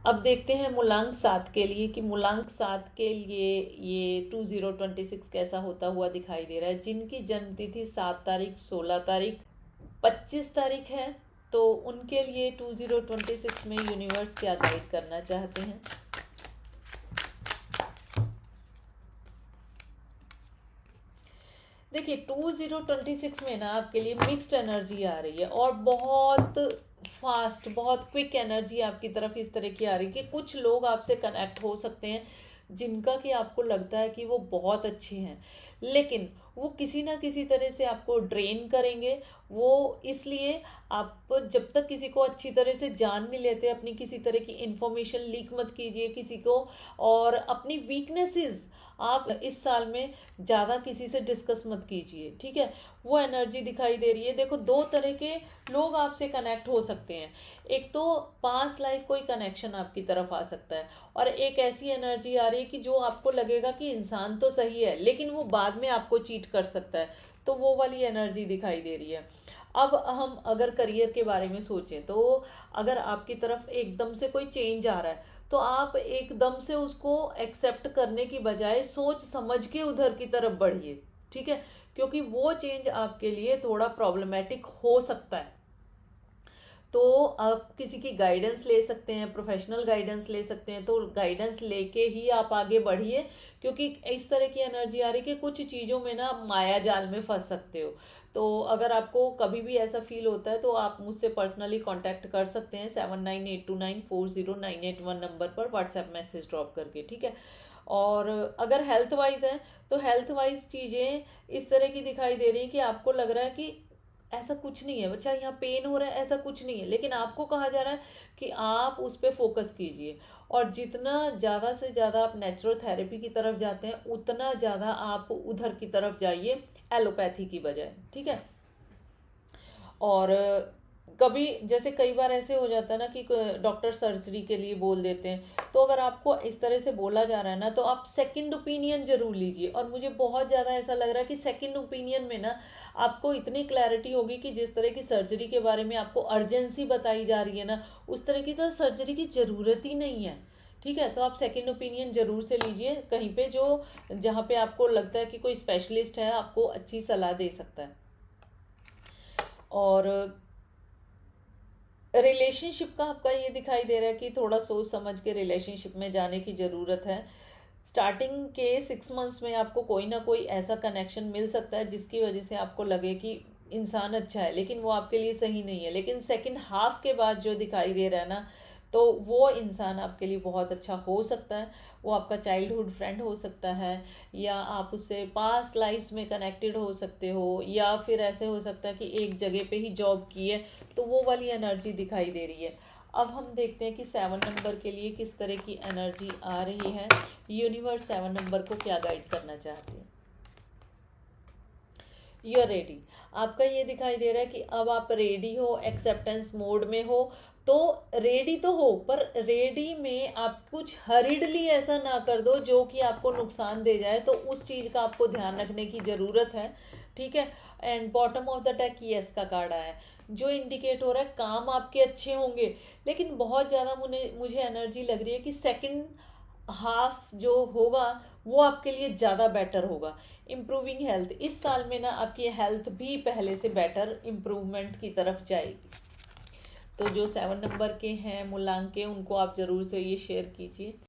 अब देखते हैं मूलांक 7 के लिए कि मूलांक 7 के लिए ये 2026 कैसा होता हुआ दिखाई दे रहा है। जिनकी जन्मतिथि 7 तारीख, 16 तारीख, 25 तारीख है, तो उनके लिए 2026 में यूनिवर्स क्या गाइड करना चाहते हैं। देखिए 2026 में ना आपके लिए मिक्स्ड एनर्जी आ रही है और बहुत फास्ट, बहुत क्विक एनर्जी आपकी तरफ इस तरह की आ रही है कि कुछ लोग आपसे कनेक्ट हो सकते हैं जिनका कि आपको लगता है कि वो बहुत अच्छे हैं, लेकिन वो किसी ना किसी तरह से आपको ड्रेन करेंगे। वो इसलिए आप जब तक किसी को अच्छी तरह से जान नहीं लेते, अपनी किसी तरह की इंफॉर्मेशन लीक मत कीजिए किसी को, और अपनी वीकनेसेस आप इस साल में ज़्यादा किसी से डिस्कस मत कीजिए, ठीक है। वो एनर्जी दिखाई दे रही है। देखो दो तरह के लोग आपसे कनेक्ट हो सकते हैं। एक तो पास लाइफ कोई कनेक्शन आपकी तरफ आ सकता है, और एक ऐसी एनर्जी आ रही है कि जो आपको लगेगा कि इंसान तो सही है लेकिन वो बाद में आपको चीट कर सकता है, तो वो वाली एनर्जी दिखाई दे रही है। अब हम अगर करियर के बारे में सोचें तो अगर आपकी तरफ एकदम से कोई चेंज आ रहा है तो आप एकदम से उसको एक्सेप्ट करने की बजाय सोच समझ के उधर की तरफ बढ़िए, ठीक है, क्योंकि वो चेंज आपके लिए थोड़ा प्रॉब्लमेटिक हो सकता है। तो आप किसी की गाइडेंस ले सकते हैं, प्रोफेशनल गाइडेंस ले सकते हैं, तो गाइडेंस लेके ही आप आगे बढ़िए, क्योंकि इस तरह की एनर्जी आ रही है कि कुछ चीज़ों में ना माया जाल में फंस सकते हो। तो अगर आपको कभी भी ऐसा फील होता है तो आप मुझसे पर्सनली कांटेक्ट कर सकते हैं 7982940981 नंबर पर व्हाट्सएप मैसेज ड्रॉप करके, ठीक है। और अगर हेल्थ वाइज है तो हेल्थ वाइज चीज़ें इस तरह की दिखाई दे रही है कि आपको लग रहा है कि ऐसा कुछ नहीं है बच्चा, यहाँ पेन हो रहा है, ऐसा कुछ नहीं है, लेकिन आपको कहा जा रहा है कि आप उस पर फोकस कीजिए। और जितना ज़्यादा से ज़्यादा आप नेचुरल थेरेपी की तरफ जाते हैं उतना ज़्यादा आप उधर की तरफ जाइए, एलोपैथी की बजाय, ठीक है। और कभी जैसे कई बार ऐसे हो जाता है ना कि डॉक्टर सर्जरी के लिए बोल देते हैं, तो अगर आपको इस तरह से बोला जा रहा है ना तो आप सेकंड ओपिनियन जरूर लीजिए। और मुझे बहुत ज़्यादा ऐसा लग रहा है कि सेकंड ओपिनियन में ना आपको इतनी क्लैरिटी होगी कि जिस तरह की सर्जरी के बारे में आपको अर्जेंसी बताई जा रही है ना, उस तरह की तो सर्जरी की ज़रूरत ही नहीं है, ठीक है। तो आप सेकंड ओपिनियन जरूर से लीजिए कहीं पे, जो जहाँ पे आपको लगता है कि कोई स्पेशलिस्ट है आपको अच्छी सलाह दे सकता है। और रिलेशनशिप का आपका ये दिखाई दे रहा है कि थोड़ा सोच समझ के रिलेशनशिप में जाने की ज़रूरत है। स्टार्टिंग के 6 मंथ्स में आपको कोई ना कोई ऐसा कनेक्शन मिल सकता है जिसकी वजह से आपको लगे कि इंसान अच्छा है लेकिन वो आपके लिए सही नहीं है, लेकिन सेकंड हाफ के बाद जो दिखाई दे रहा है ना, तो वो इंसान आपके लिए बहुत अच्छा हो सकता है। वो आपका चाइल्डहुड फ्रेंड हो सकता है, या आप उससे पास लाइफ्स में कनेक्टेड हो सकते हो, या फिर ऐसे हो सकता है कि एक जगह पे ही जॉब की है, तो वो वाली एनर्जी दिखाई दे रही है। अब हम देखते हैं कि 7 नंबर के लिए किस तरह की एनर्जी आ रही है। यूनिवर्स 7 नंबर को क्या गाइड करना चाहती है। You are ready. आपका ये दिखाई दे रहा है कि अब आप रेडी हो, एक्सेप्टेंस मोड में हो। तो रेडी तो हो, पर रेडी में आप कुछ हरिडली ऐसा ना कर दो जो कि आपको नुकसान दे जाए, तो उस चीज़ का आपको ध्यान रखने की ज़रूरत है, ठीक है। And bottom of the deck yes का कार्ड आया है, जो इंडिकेट हो रहा है काम आपके अच्छे होंगे, लेकिन बहुत ज़्यादा मुझे एनर्जी लग रही है कि सेकंड हाफ जो होगा वो आपके लिए ज़्यादा बेटर होगा। इम्प्रूविंग हेल्थ, इस साल में ना आपकी हेल्थ भी पहले से बेटर इम्प्रूवमेंट की तरफ जाएगी। तो जो 7 नंबर के हैं मूलांक के, उनको आप ज़रूर से ये शेयर कीजिए।